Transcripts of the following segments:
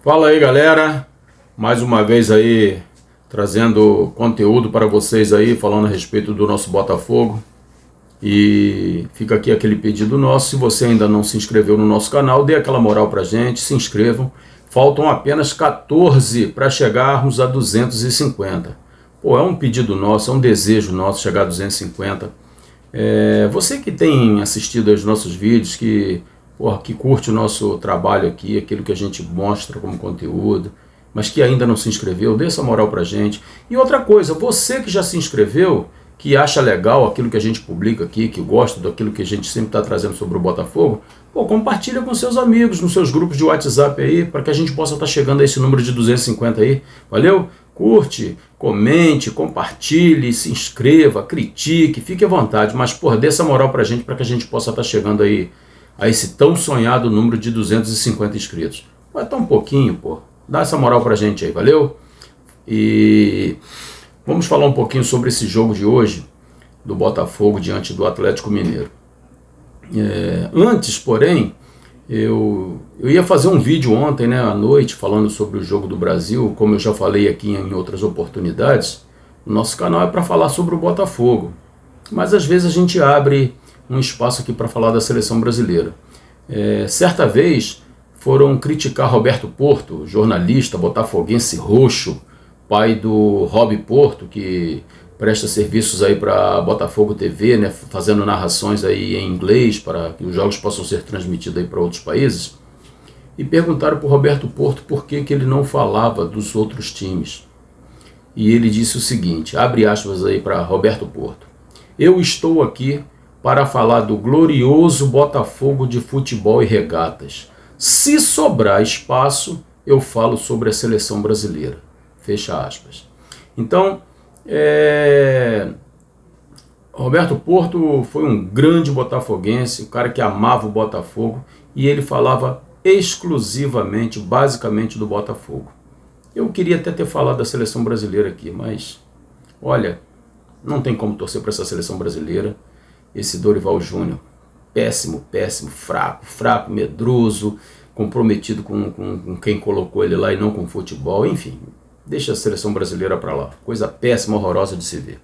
Fala aí, galera, mais uma vez aí trazendo conteúdo para vocês aí, falando a respeito do nosso Botafogo. E fica aqui aquele pedido nosso: se você ainda não se inscreveu no nosso canal, dê aquela moral pra gente, se inscrevam. Faltam apenas 14 para chegarmos a 250. Pô, é um pedido nosso, é um desejo nosso chegar a 250. Você que tem assistido aos nossos vídeos, que curte o nosso trabalho aqui, aquilo que a gente mostra como conteúdo, mas que ainda não se inscreveu, dê essa moral pra gente. E outra coisa, você que já se inscreveu, que acha legal aquilo que a gente publica aqui, que gosta daquilo que a gente sempre está trazendo sobre o Botafogo, compartilha com seus amigos, nos seus grupos de WhatsApp aí, para que a gente possa estar chegando a esse número de 250 aí, valeu? Curte, comente, compartilhe, se inscreva, critique, fique à vontade, mas dê essa moral pra gente, para que a gente possa estar chegando aí a esse tão sonhado número de 250 inscritos. Vai estar um pouquinho, dá essa moral pra gente aí, valeu? E vamos falar um pouquinho sobre esse jogo de hoje, do Botafogo diante do Atlético Mineiro. Antes, porém, eu ia fazer um vídeo ontem, à noite, falando sobre o jogo do Brasil. Como eu já falei aqui em outras oportunidades, o nosso canal é para falar sobre o Botafogo, mas às vezes a gente abre um espaço aqui para falar da seleção brasileira. Certa vez foram criticar Roberto Porto, jornalista botafoguense roxo, pai do Rob Porto, que presta serviços aí para Botafogo TV, fazendo narrações aí em inglês para que os jogos possam ser transmitidos aí para outros países. E perguntaram para o Roberto Porto por que ele não falava dos outros times. E ele disse o seguinte, abre aspas aí para Roberto Porto: "Eu estou aqui para falar do glorioso Botafogo de futebol e regatas. Se sobrar espaço, eu falo sobre a seleção brasileira." Fecha aspas. Então, Roberto Porto foi um grande botafoguense, um cara que amava o Botafogo, e ele falava exclusivamente, basicamente, do Botafogo. Eu queria até ter falado da seleção brasileira aqui, mas, olha, não tem como torcer para essa seleção brasileira. Esse Dorival Júnior, péssimo, fraco, medroso, comprometido com quem colocou ele lá e não com o futebol, enfim. Deixa a seleção brasileira para lá. Coisa péssima, horrorosa de se ver.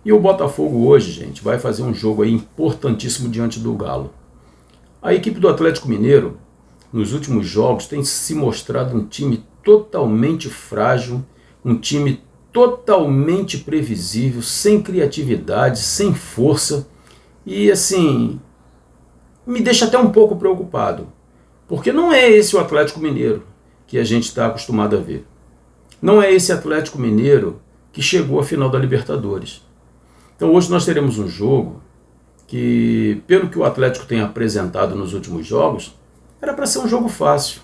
E o Botafogo hoje, gente, vai fazer um jogo aí importantíssimo diante do Galo. A equipe do Atlético Mineiro, nos últimos jogos, tem se mostrado um time totalmente frágil, um time totalmente previsível, sem criatividade, sem força. E assim, me deixa até um pouco preocupado, porque não é esse o Atlético Mineiro que a gente está acostumado a ver. Não é esse Atlético Mineiro que chegou à final da Libertadores. Então hoje nós teremos um jogo que, pelo que o Atlético tem apresentado nos últimos jogos, era para ser um jogo fácil.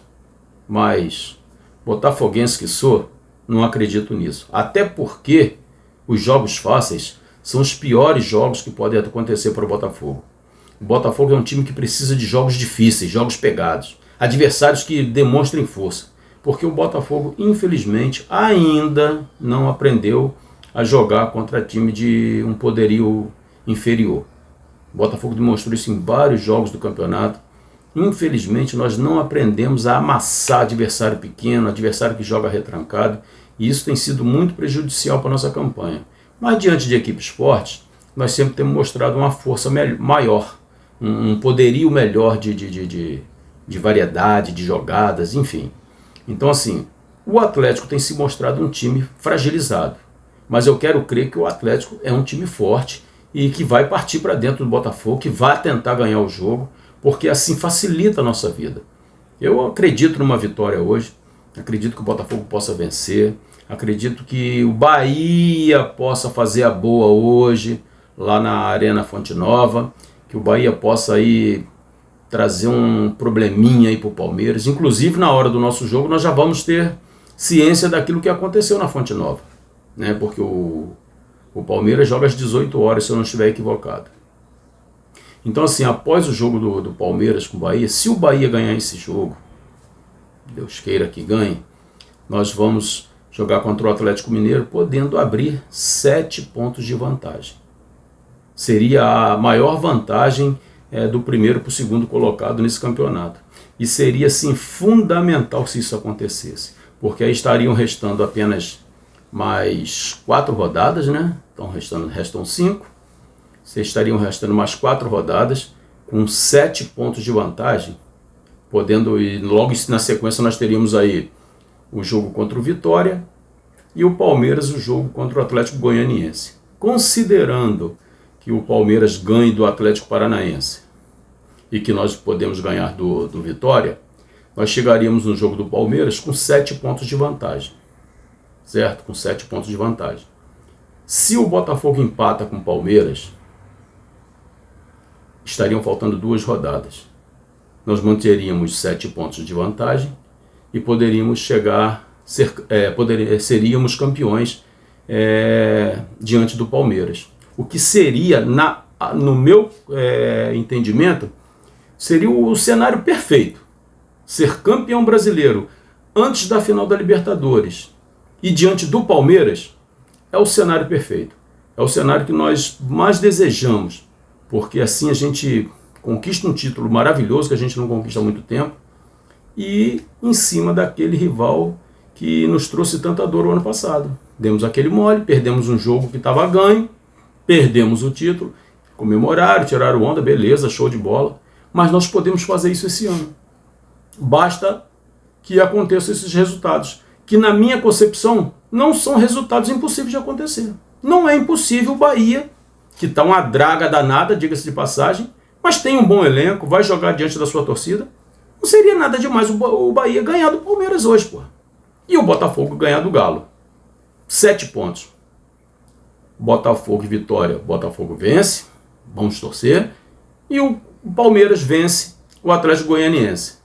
Mas, botafoguense que sou, não acredito nisso. Até porque os jogos fáceis são os piores jogos que podem acontecer para o Botafogo. O Botafogo é um time que precisa de jogos difíceis, jogos pegados, adversários que demonstrem força. Porque o Botafogo, infelizmente, ainda não aprendeu a jogar contra time de um poderio inferior. O Botafogo demonstrou isso em vários jogos do campeonato. Infelizmente, nós não aprendemos a amassar adversário pequeno, adversário que joga retrancado, e isso tem sido muito prejudicial para a nossa campanha. Mas diante de equipes fortes, nós sempre temos mostrado uma força maior, um poderio melhor de variedade, de jogadas, enfim. Então, assim, o Atlético tem se mostrado um time fragilizado, mas eu quero crer que o Atlético é um time forte e que vai partir para dentro do Botafogo, que vai tentar ganhar o jogo, porque assim facilita a nossa vida. Eu acredito numa vitória hoje, acredito que o Botafogo possa vencer, acredito que o Bahia possa fazer a boa hoje, lá na Arena Fonte Nova, que o Bahia possa aí trazer um probleminha aí para o Palmeiras. Inclusive, na hora do nosso jogo, nós já vamos ter ciência daquilo que aconteceu na Fonte Nova, porque o Palmeiras joga às 18 horas, se eu não estiver equivocado. Então, assim, após o jogo do Palmeiras com o Bahia, se o Bahia ganhar esse jogo, Deus queira que ganhe, nós vamos jogar contra o Atlético Mineiro, podendo abrir 7 pontos de vantagem. Seria a maior vantagem do primeiro para o segundo colocado nesse campeonato. E seria, sim, fundamental se isso acontecesse, porque aí estariam restando apenas mais 4 rodadas, né? Então restam 5. Vocês estariam restando mais 4 rodadas, com 7 pontos de vantagem, podendo ir logo na sequência. Nós teríamos aí o jogo contra o Vitória e o Palmeiras, o jogo contra o Atlético Goianiense. Considerando que o Palmeiras ganhe do Atlético Paranaense e que nós podemos ganhar do Vitória, nós chegaríamos no jogo do Palmeiras com 7 pontos de vantagem, certo? Com 7 pontos de vantagem. Se o Botafogo empata com o Palmeiras, estariam faltando 2 rodadas. Nós manteríamos 7 pontos de vantagem e poderíamos seríamos campeões diante do Palmeiras. O que seria, no meu entendimento, seria o cenário perfeito. Ser campeão brasileiro antes da final da Libertadores e diante do Palmeiras é o cenário perfeito. É o cenário que nós mais desejamos, porque assim a gente conquista um título maravilhoso que a gente não conquista há muito tempo, e em cima daquele rival que nos trouxe tanta dor o ano passado. Demos aquele mole, perdemos um jogo que estava ganho, perdemos o título, comemoraram, tiraram onda, beleza, show de bola, mas nós podemos fazer isso esse ano. Basta que aconteçam esses resultados, que na minha concepção não são resultados impossíveis de acontecer. Não é impossível o Bahia, que está uma draga danada, diga-se de passagem, mas tem um bom elenco, vai jogar diante da sua torcida. Não seria nada demais o Bahia ganhar do Palmeiras hoje, pô. E o Botafogo ganhar do Galo. 7 pontos. Botafogo e Vitória. Botafogo vence, vamos torcer. E o Palmeiras vence o Atlético Goianiense.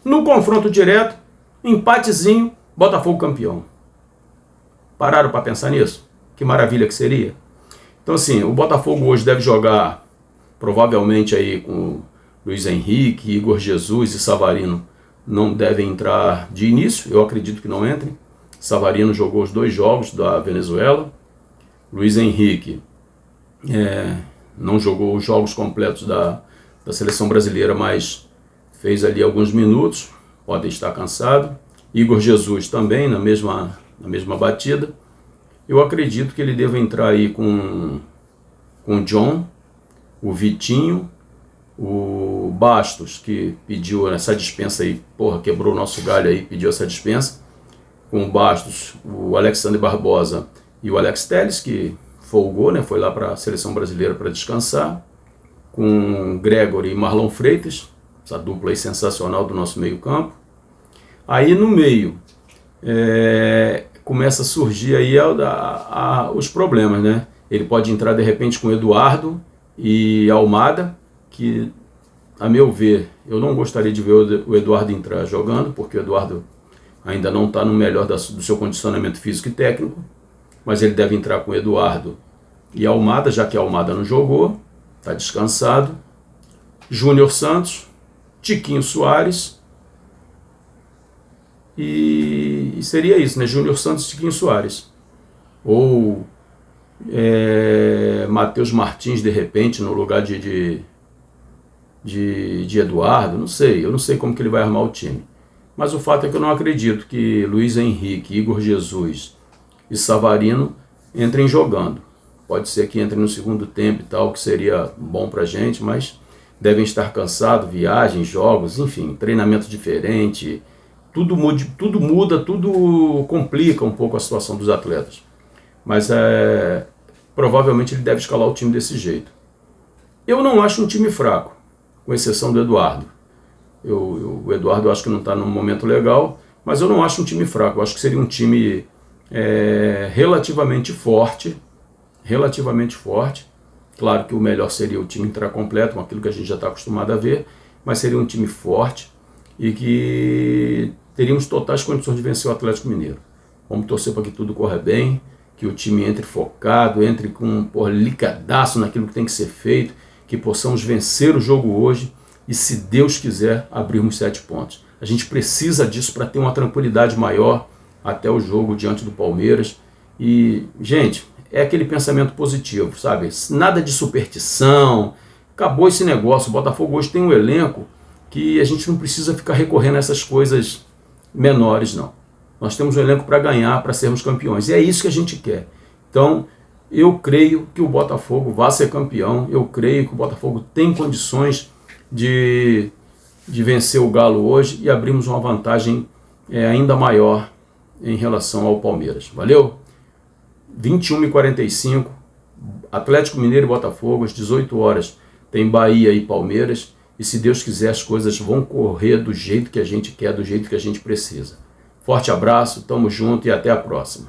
No confronto direto, empatezinho, Botafogo campeão. Pararam para pensar nisso? Que maravilha que seria. Então assim, o Botafogo hoje deve jogar provavelmente aí com Luiz Henrique, Igor Jesus e Savarino não devem entrar de início, eu acredito que não entrem. Savarino jogou os 2 jogos da Venezuela. Luiz Henrique não jogou os jogos completos da seleção brasileira, mas fez ali alguns minutos, pode estar cansado. Igor Jesus também na mesma batida. Eu acredito que ele deve entrar aí com o John, o Vitinho, o Bastos, que pediu essa dispensa aí, quebrou o nosso galho aí, pediu essa dispensa, com o Bastos, o Alexandre Barbosa e o Alex Telles, que folgou, né, foi lá para a seleção brasileira para descansar, com Gregory e Marlon Freitas, essa dupla aí sensacional do nosso meio campo. Aí no meio começa a surgir aí os problemas, né? Ele pode entrar de repente com Eduardo e Almada, que, a meu ver, eu não gostaria de ver o Eduardo entrar jogando, porque o Eduardo ainda não está no melhor do seu condicionamento físico e técnico, mas ele deve entrar com Eduardo e Almada, já que a Almada não jogou, está descansado. Júnior Santos, Tiquinho Soares, e seria isso, né? Júnior Santos e Tiquinho Soares. Ou Matheus Martins, de repente, no lugar de Eduardo, não sei. Eu não sei como que ele vai armar o time. Mas o fato é que eu não acredito que Luiz Henrique, Igor Jesus e Savarino entrem jogando. Pode ser que entrem no segundo tempo e tal, que seria bom pra gente, mas devem estar cansados, viagens, jogos, enfim, treinamento diferente, tudo muda, tudo complica um pouco a situação dos atletas. Mas provavelmente ele deve escalar o time desse jeito. Eu não acho um time fraco, com exceção do Eduardo. O Eduardo eu acho que não está num momento legal, mas eu não acho um time fraco. Eu acho que seria um time relativamente forte. Claro que o melhor seria o time entrar completo, com aquilo que a gente já está acostumado a ver, mas seria um time forte e que teríamos totais condições de vencer o Atlético Mineiro. Vamos torcer para que tudo corra bem, que o time entre focado, entre com ligadaço naquilo que tem que ser feito, que possamos vencer o jogo hoje e, se Deus quiser, abrirmos 7 pontos. A gente precisa disso para ter uma tranquilidade maior até o jogo diante do Palmeiras. E, gente, é aquele pensamento positivo, sabe? Nada de superstição, acabou esse negócio. O Botafogo hoje tem um elenco que a gente não precisa ficar recorrendo a essas coisas menores, não. Nós temos um elenco para ganhar, para sermos campeões. E é isso que a gente quer. Então, eu creio que o Botafogo vai ser campeão. Eu creio que o Botafogo tem condições de vencer o Galo hoje e abrimos uma vantagem ainda maior em relação ao Palmeiras. Valeu? 21h45, Atlético Mineiro e Botafogo, às 18 horas, tem Bahia e Palmeiras, e se Deus quiser as coisas vão correr do jeito que a gente quer, do jeito que a gente precisa. Forte abraço, tamo junto e até a próxima.